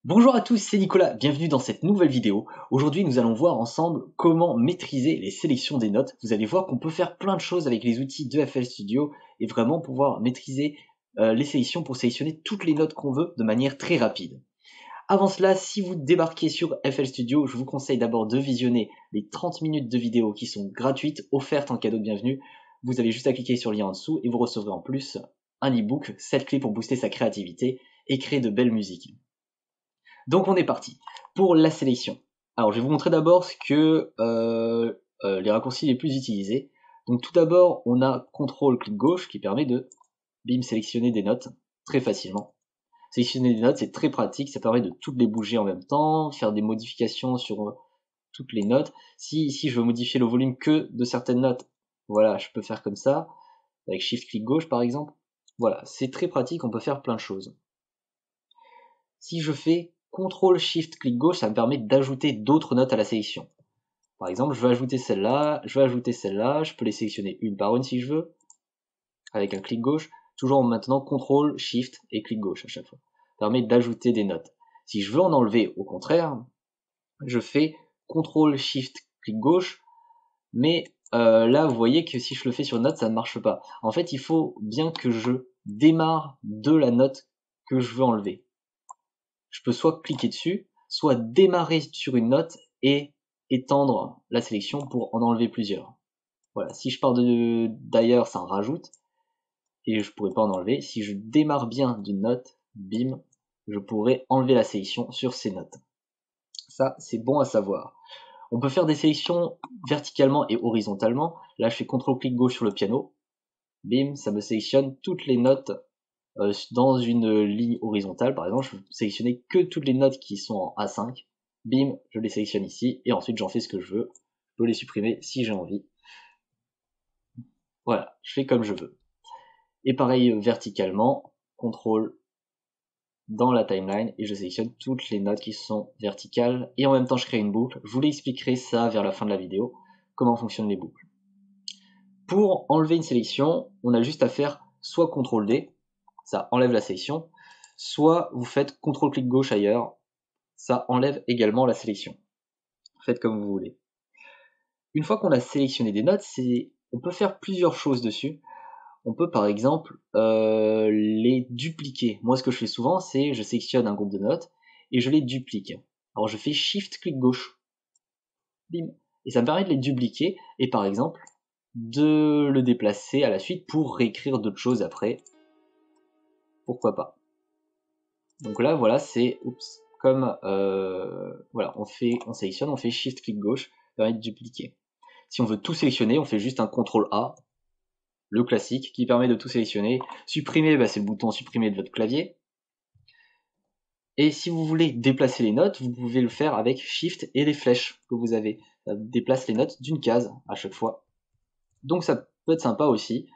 Bonjour à tous, c'est Nicolas, bienvenue dans cette nouvelle vidéo. Aujourd'hui nous allons voir ensemble comment maîtriser les sélections des notes. Vous allez voir qu'on peut faire plein de choses avec les outils de FL Studio et vraiment pouvoir maîtriser les sélections pour sélectionner toutes les notes qu'on veut de manière très rapide. Avant cela, si vous débarquez sur FL Studio, je vous conseille d'abord de visionner les 30 minutes de vidéo qui sont gratuites, offertes en cadeau de bienvenue. Vous avez juste à cliquer sur le lien en dessous et vous recevrez en plus un e-book, 7 clés pour booster sa créativité et créer de belles musiques. Donc on est parti pour la sélection. Alors je vais vous montrer d'abord ce que les raccourcis les plus utilisés. Donc tout d'abord on a CTRL clic gauche qui permet de sélectionner des notes très facilement. Sélectionner des notes c'est très pratique, ça permet de toutes les bouger en même temps, faire des modifications sur toutes les notes. Si ici je veux modifier le volume que de certaines notes, voilà, je peux faire comme ça, avec Shift clic gauche par exemple. Voilà, c'est très pratique, on peut faire plein de choses. Si je fais CTRL SHIFT clic gauche, ça me permet d'ajouter d'autres notes à la sélection. Par exemple, je veux ajouter celle-là, je veux ajouter celle-là, je peux les sélectionner une par une si je veux, avec un clic gauche, toujours en maintenant CTRL SHIFT et clic gauche à chaque fois. Ça permet d'ajouter des notes. Si je veux en enlever, au contraire, je fais CTRL SHIFT clic gauche, mais là vous voyez que si je le fais sur une note, ça ne marche pas. En fait, il faut bien que je démarre de la note que je veux enlever. Je peux soit cliquer dessus, soit démarrer sur une note et étendre la sélection pour en enlever plusieurs. Voilà, si je pars d'ailleurs, ça en rajoute, et je pourrais pas en enlever. Si je démarre bien d'une note, bim, je pourrais enlever la sélection sur ces notes. Ça, c'est bon à savoir. On peut faire des sélections verticalement et horizontalement. Là, je fais CTRL-clic gauche sur le piano. Bim, ça me sélectionne toutes les notes dans une ligne horizontale. Par exemple, je vais sélectionner que toutes les notes qui sont en A5. Bim, je les sélectionne ici et ensuite j'en fais ce que je veux. Je peux les supprimer si j'ai envie. Voilà, je fais comme je veux. Et pareil verticalement, CTRL dans la timeline et je sélectionne toutes les notes qui sont verticales et en même temps je crée une boucle. Je vous l'expliquerai ça vers la fin de la vidéo, comment fonctionnent les boucles. Pour enlever une sélection, on a juste à faire soit CTRL D, ça enlève la sélection, soit vous faites CTRL clic gauche ailleurs, ça enlève également la sélection. Faites comme vous voulez. Une fois qu'on a sélectionné des notes, on peut faire plusieurs choses dessus. On peut par exemple les dupliquer. Moi ce que je fais souvent c'est je sélectionne un groupe de notes et je les duplique. Alors je fais Shift clic gauche, bim, et ça me permet de les dupliquer et par exemple de le déplacer à la suite pour réécrire d'autres choses après. Pourquoi pas. Donc là voilà c'est comme voilà on sélectionne, on fait Shift clic gauche, ça permet de dupliquer. Si on veut tout sélectionner, on fait juste un CTRL A, le classique, qui permet de tout sélectionner. Supprimer, bah, c'est le bouton supprimer de votre clavier. Et si vous voulez déplacer les notes, vous pouvez le faire avec Shift et les flèches que vous avez. Ça déplace les notes d'une case à chaque fois. Donc ça peut être sympa aussi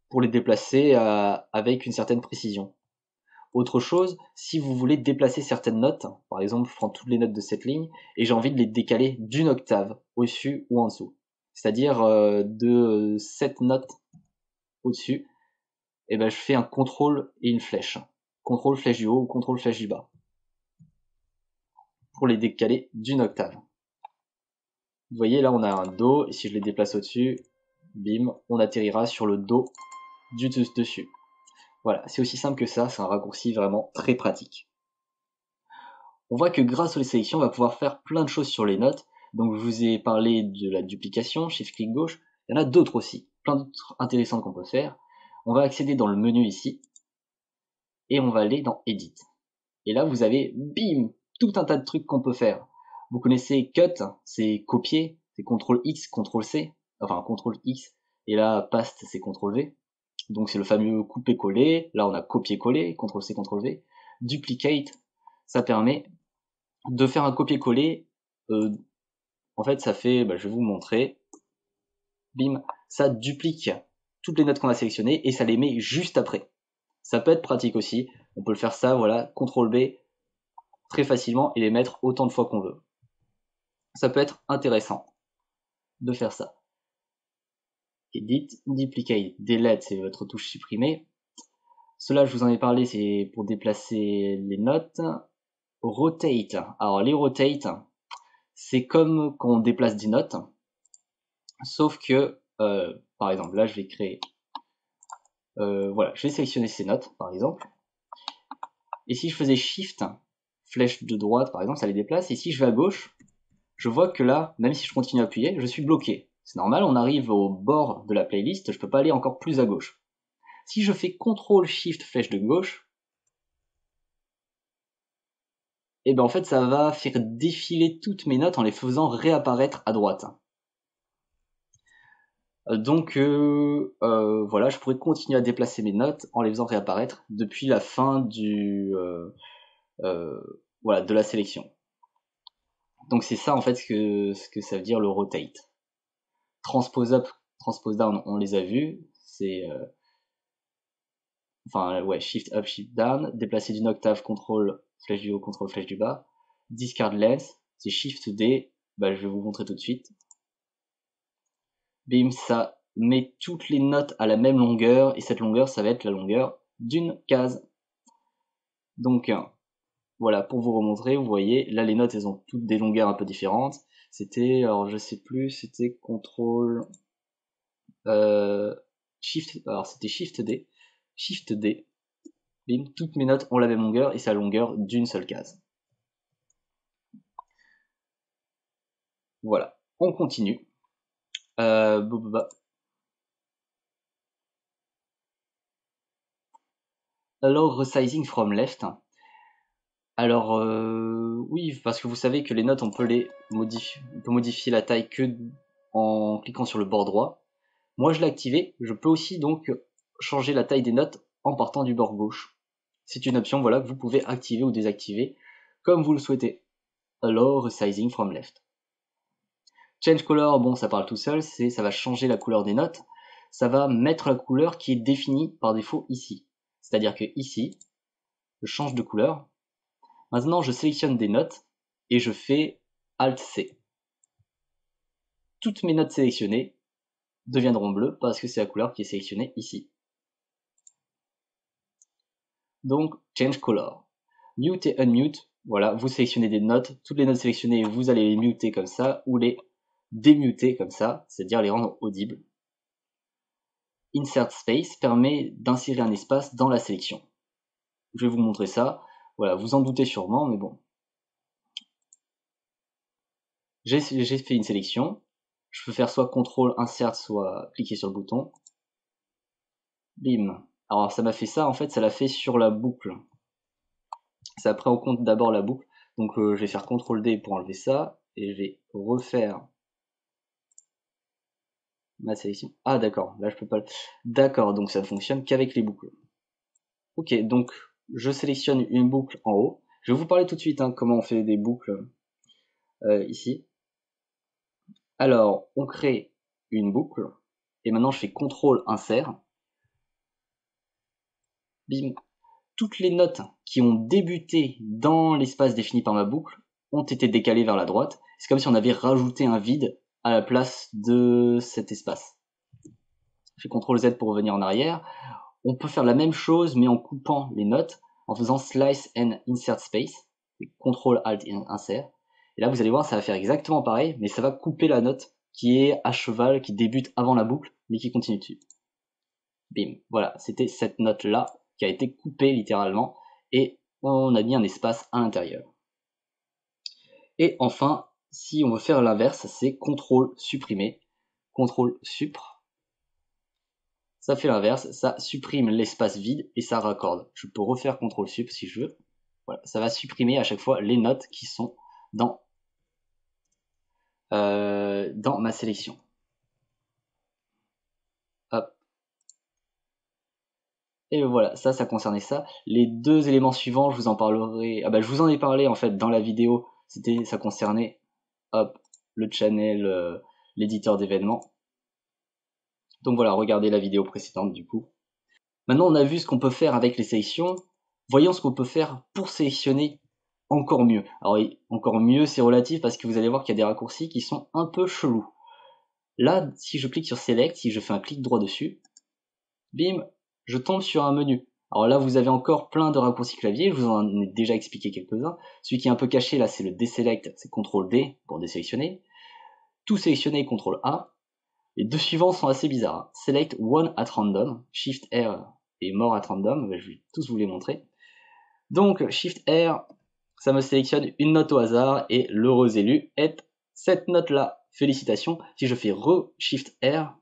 pour les déplacer avec une certaine précision. Autre chose, si vous voulez déplacer certaines notes, par exemple je prends toutes les notes de cette ligne et j'ai envie de les décaler d'une octave au-dessus ou en dessous. C'est-à-dire de 7 notes au-dessus, et ben je fais un contrôle et une flèche. Contrôle flèche du haut ou contrôle flèche du bas. Pour les décaler d'une octave. Vous voyez là on a un Do, et si je les déplace au-dessus, bim, on atterrira sur le Do du dessus. Voilà, c'est aussi simple que ça, c'est un raccourci vraiment très pratique. On voit que grâce aux sélections, on va pouvoir faire plein de choses sur les notes. Donc je vous ai parlé de la duplication, Shift clic gauche, il y en a d'autres aussi, plein d'autres intéressantes qu'on peut faire. On va accéder dans le menu ici, et on va aller dans Edit. Et là vous avez, bim, tout un tas de trucs qu'on peut faire. Vous connaissez Cut, c'est copier, c'est CTRL X, CTRL C, enfin CTRL X, et là Paste c'est CTRL V. Donc c'est le fameux couper-coller, là on a copier-coller, CTRL C, CTRL V. Duplicate, ça permet de faire un copier-coller, en fait ça fait, je vais vous montrer, bim, ça duplique toutes les notes qu'on a sélectionnées et ça les met juste après. Ça peut être pratique aussi, on peut le faire ça, voilà, CTRL B, très facilement et les mettre autant de fois qu'on veut. Ça peut être intéressant de faire ça. Edit, Duplicate, Delete, c'est votre touche supprimée. Cela, je vous en ai parlé, c'est pour déplacer les notes. Rotate. Alors, les rotate, c'est comme quand on déplace des notes, sauf que, par exemple, là, je vais créer... voilà, je vais sélectionner ces notes, par exemple. Et si je faisais Shift, flèche de droite, par exemple, ça les déplace. Et si je vais à gauche, je vois que là, même si je continue à appuyer, je suis bloqué. C'est normal, on arrive au bord de la playlist, je peux pas aller encore plus à gauche. Si je fais CTRL SHIFT flèche de gauche, et ben en fait ça va faire défiler toutes mes notes en les faisant réapparaître à droite. Donc voilà, je pourrais continuer à déplacer mes notes en les faisant réapparaître depuis la fin du voilà, de la sélection. Donc c'est ça en fait ce que ça veut dire le rotate. Transpose up, transpose down, on les a vus, c'est enfin ouais, shift up, shift down, déplacer d'une octave, contrôle flèche du haut, contrôle flèche du bas. Discard length, c'est shift D, bah, je vais vous montrer tout de suite. Bim, ça met toutes les notes à la même longueur, et cette longueur, ça va être la longueur d'une case. Donc voilà, pour vous remontrer, vous voyez, là les notes, elles ont toutes des longueurs un peu différentes. C'était, alors je sais plus, c'était contrôle, shift, alors c'était shift D, bim, toutes mes notes ont la même longueur, et c'est la longueur d'une seule case. Voilà, on continue. Alors, resizing from left. Alors, oui, parce que vous savez que les notes, on peut modifier la taille que en cliquant sur le bord droit. Moi, je l'ai activé. Je peux aussi donc changer la taille des notes en partant du bord gauche. C'est une option, voilà, que vous pouvez activer ou désactiver comme vous le souhaitez. Alors, resizing from left. Change color, bon, ça parle tout seul, ça va changer la couleur des notes. Ça va mettre la couleur qui est définie par défaut ici. C'est-à-dire que ici, je change de couleur. Maintenant, je sélectionne des notes et je fais Alt-C. Toutes mes notes sélectionnées deviendront bleues parce que c'est la couleur qui est sélectionnée ici. Donc, Change Color. Mute et Unmute, voilà, vous sélectionnez des notes, toutes les notes sélectionnées, vous allez les muter comme ça, ou les démuter comme ça, c'est-à-dire les rendre audibles. Insert Space permet d'insérer un espace dans la sélection. Je vais vous montrer ça. Voilà, vous en doutez sûrement, mais bon. J'ai fait une sélection. Je peux faire soit CTRL Insert, soit cliquer sur le bouton. Bim. Alors ça m'a fait ça, en fait, ça l'a fait sur la boucle. Ça prend en compte d'abord la boucle. Donc je vais faire CTRL D pour enlever ça. Et je vais refaire ma sélection. Ah d'accord, là je peux pas... D'accord, donc ça ne fonctionne qu'avec les boucles. Ok, donc je sélectionne une boucle en haut. Je vais vous parler tout de suite comment on fait des boucles ici. Alors, on crée une boucle. Et maintenant je fais CTRL Insert. Bim. Toutes les notes qui ont débuté dans l'espace défini par ma boucle ont été décalées vers la droite. C'est comme si on avait rajouté un vide à la place de cet espace. Je fais CTRL Z pour revenir en arrière. On peut faire la même chose mais en coupant les notes, en faisant Slice and Insert Space. CTRL Alt Insert. Et là vous allez voir, ça va faire exactement pareil, mais ça va couper la note qui est à cheval, qui débute avant la boucle, mais qui continue dessus. Bim, voilà, c'était cette note-là qui a été coupée littéralement, et on a mis un espace à l'intérieur. Et enfin, si on veut faire l'inverse, c'est CTRL supprimer, CTRL supr. Ça fait l'inverse, ça supprime l'espace vide et ça raccorde. Je peux refaire CTRL sup si je veux. Voilà, ça va supprimer à chaque fois les notes qui sont dans ma sélection. Hop. Et voilà, ça concernait ça. Les deux éléments suivants, je vous en parlerai. Ah bah je vous en ai parlé en fait dans la vidéo. Ça concernait, hop, le channel, l'éditeur d'événements. Donc voilà, regardez la vidéo précédente du coup. Maintenant on a vu ce qu'on peut faire avec les sélections. Voyons ce qu'on peut faire pour sélectionner encore mieux. Alors encore mieux c'est relatif parce que vous allez voir qu'il y a des raccourcis qui sont un peu chelous. Là, si je clique sur Select, si je fais un clic droit dessus, bim, je tombe sur un menu. Alors là, vous avez encore plein de raccourcis clavier, je vous en ai déjà expliqué quelques-uns. Celui qui est un peu caché là, c'est le deselect, c'est CTRL D pour désélectionner. Tout sélectionner, CTRL A. Les deux suivants sont assez bizarres. Hein. Select one at random, Shift R et more at random, je vais tous vous les montrer. Donc Shift R, ça me sélectionne une note au hasard et l'heureux élu est cette note-là. Félicitations. Si je fais Shift R,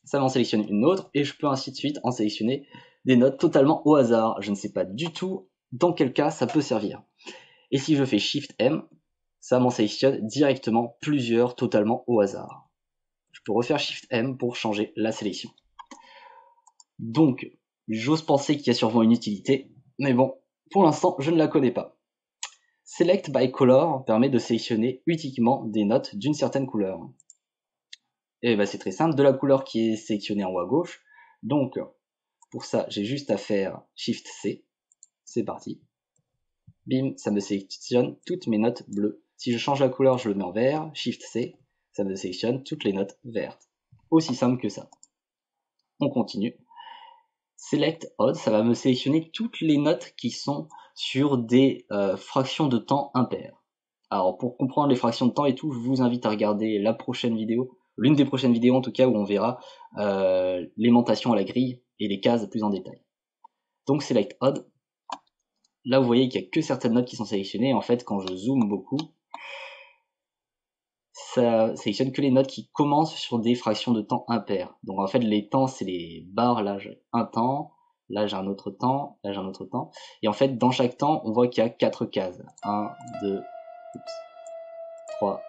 ça m'en sélectionne une autre et je peux ainsi de suite en sélectionner des notes totalement au hasard. Je ne sais pas du tout dans quel cas ça peut servir. Et si je fais Shift M, ça m'en sélectionne directement plusieurs totalement au hasard. Je peux refaire Shift M pour changer la sélection. Donc, j'ose penser qu'il y a sûrement une utilité, mais bon, pour l'instant, je ne la connais pas. Select by Color permet de sélectionner uniquement des notes d'une certaine couleur. Et bah c'est très simple, de la couleur qui est sélectionnée en haut à gauche. Donc, pour ça, j'ai juste à faire Shift C. C'est parti. Bim, ça me sélectionne toutes mes notes bleues. Si je change la couleur, je le mets en vert. Shift C, ça me sélectionne toutes les notes vertes. Aussi simple que ça. On continue. Select Odd, ça va me sélectionner toutes les notes qui sont sur des fractions de temps impaires. Alors pour comprendre les fractions de temps et tout, je vous invite à regarder la prochaine vidéo, l'une des prochaines vidéos en tout cas, où on verra l'aimantation à la grille et les cases plus en détail. Donc Select Odd, là vous voyez qu'il n'y a que certaines notes qui sont sélectionnées. En fait, quand je zoome beaucoup, ça sélectionne que les notes qui commencent sur des fractions de temps impaires. Donc en fait, les temps, c'est les barres. Là, j'ai un temps, là j'ai un autre temps, là j'ai un autre temps. Et en fait, dans chaque temps, on voit qu'il y a 4 cases. 1, 2, 3.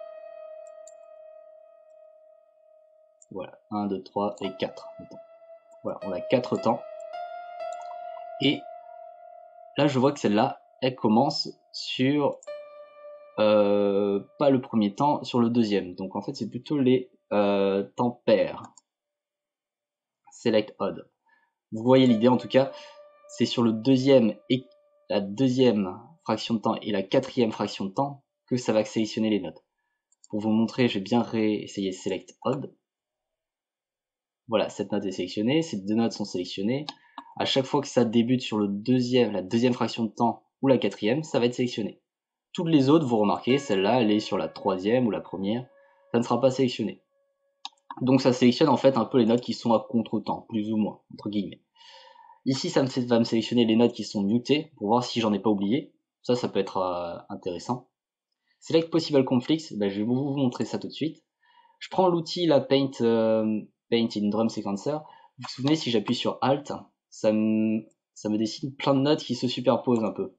Voilà, 1, 2, 3 et 4. Voilà, on a 4 temps. Et là, je vois que celle-là, elle commence sur pas le premier temps, sur le deuxième. Donc en fait, c'est plutôt les temps pairs. Select Odd. Vous voyez l'idée en tout cas, c'est sur le deuxième et la deuxième fraction de temps et la quatrième fraction de temps que ça va sélectionner les notes. Pour vous montrer, je vais bien réessayer Select Odd. Voilà, cette note est sélectionnée, ces deux notes sont sélectionnées. À chaque fois que ça débute sur le la deuxième fraction de temps ou la quatrième, ça va être sélectionné. Toutes les autres, vous remarquez, celle-là, elle est sur la troisième ou la première, ça ne sera pas sélectionné. Donc ça sélectionne en fait un peu les notes qui sont à contre-temps, plus ou moins, entre guillemets. Ici, ça va me sélectionner les notes qui sont mutées pour voir si j'en ai pas oublié. Ça peut être intéressant. Select Possible Conflicts, je vais vous montrer ça tout de suite. Je prends l'outil la Paint in Drum Sequencer. Vous vous souvenez, si j'appuie sur Alt, ça me dessine plein de notes qui se superposent un peu.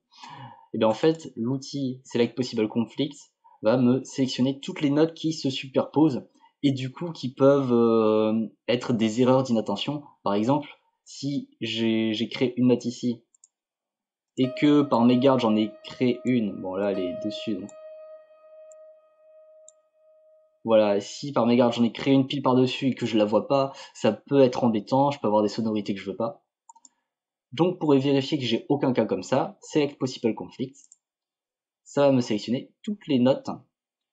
Et bien en fait, l'outil Select Possible Conflicts va me sélectionner toutes les notes qui se superposent et du coup qui peuvent être des erreurs d'inattention. Par exemple, si j'ai créé une note ici et que par mégarde j'en ai créé une, bon là elle est dessus donc. Voilà, si par mégarde j'en ai créé une pile par-dessus et que je la vois pas, ça peut être embêtant, je peux avoir des sonorités que je veux pas. Donc pour vérifier que j'ai aucun cas comme ça, Select Possible Conflicts, ça va me sélectionner toutes les notes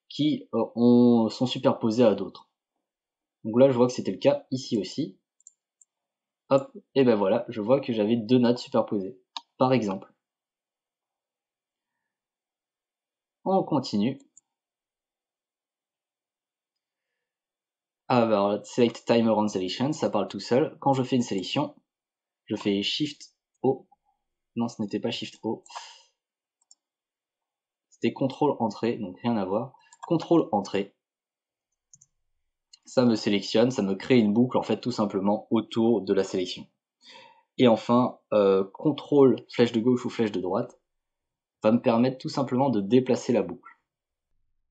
qui sont superposées à d'autres. Donc là je vois que c'était le cas ici aussi. Hop, et ben voilà, je vois que j'avais deux notes superposées, par exemple. On continue. Alors, Select Timer on Selection, ça parle tout seul. Quand je fais une sélection, je fais Shift O. Non, ce n'était pas Shift O. C'était CTRL Entrée, donc rien à voir. CTRL Entrée. Ça me sélectionne, ça me crée une boucle en fait tout simplement autour de la sélection. Et enfin, CTRL flèche de gauche ou flèche de droite va me permettre tout simplement de déplacer la boucle.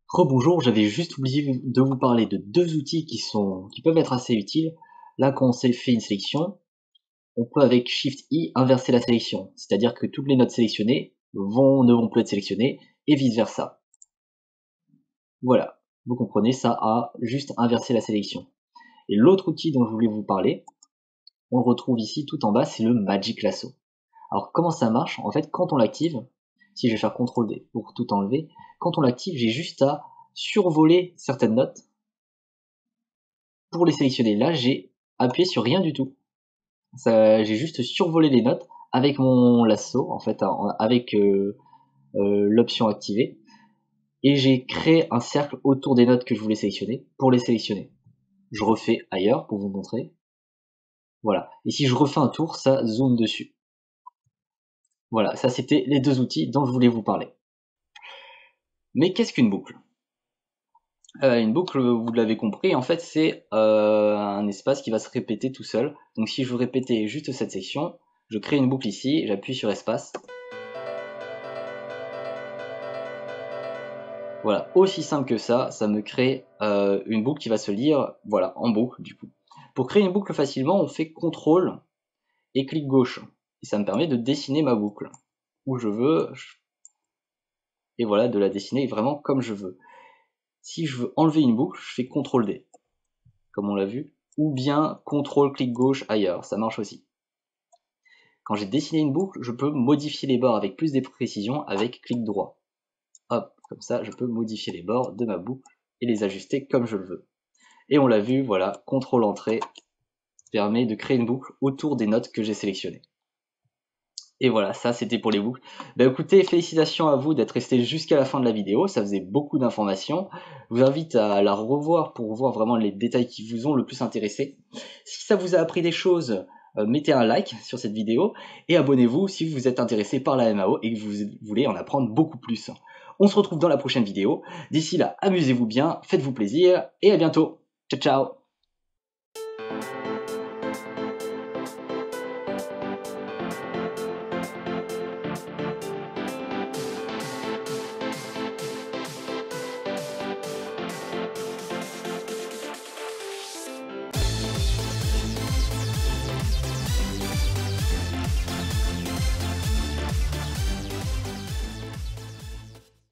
Rebonjour, j'avais juste oublié de vous parler de deux outils qui peuvent être assez utiles. Là, quand on fait une sélection, on peut avec Shift I inverser la sélection, c'est-à-dire que toutes les notes sélectionnées ne vont plus être sélectionnées et vice versa. Voilà, vous comprenez, ça a juste inversé la sélection. Et l'autre outil dont je voulais vous parler, on le retrouve ici tout en bas, c'est le Magic Lasso. Alors comment ça marche? En fait, quand on l'active, si je vais faire CTRL D pour tout enlever, quand on l'active, j'ai juste à survoler certaines notes pour les sélectionner. Là, j'ai appuyé sur rien du tout. J'ai juste survolé les notes avec mon lasso, en fait, avec l'option activée, et j'ai créé un cercle autour des notes que je voulais sélectionner pour les sélectionner. Je refais ailleurs pour vous montrer. Voilà. Et si je refais un tour, ça zoome dessus. Voilà, ça c'était les deux outils dont je voulais vous parler. Mais qu'est-ce qu'une boucle? Une boucle, vous l'avez compris, en fait, c'est un espace qui va se répéter tout seul. Donc si je veux répéter juste cette section, je crée une boucle ici, j'appuie sur espace. Voilà, aussi simple que ça me crée une boucle qui va se lire, voilà, en boucle du coup. Pour créer une boucle facilement, on fait CTRL et clic gauche. Et ça me permet de dessiner ma boucle où je veux, et voilà, de la dessiner vraiment comme je veux. Si je veux enlever une boucle, je fais CTRL D, comme on l'a vu, ou bien CTRL clic gauche ailleurs, ça marche aussi. Quand j'ai dessiné une boucle, je peux modifier les bords avec plus de précision avec clic droit. Hop, comme ça, je peux modifier les bords de ma boucle et les ajuster comme je le veux. Et on l'a vu, voilà, CTRL entrée permet de créer une boucle autour des notes que j'ai sélectionnées. Et voilà, ça c'était pour les boucles. Bah écoutez, félicitations à vous d'être resté jusqu'à la fin de la vidéo, ça faisait beaucoup d'informations. Je vous invite à la revoir pour voir vraiment les détails qui vous ont le plus intéressé. Si ça vous a appris des choses, mettez un like sur cette vidéo et abonnez-vous si vous êtes intéressé par la MAO et que vous voulez en apprendre beaucoup plus. On se retrouve dans la prochaine vidéo. D'ici là, amusez-vous bien, faites-vous plaisir et à bientôt. Ciao ciao.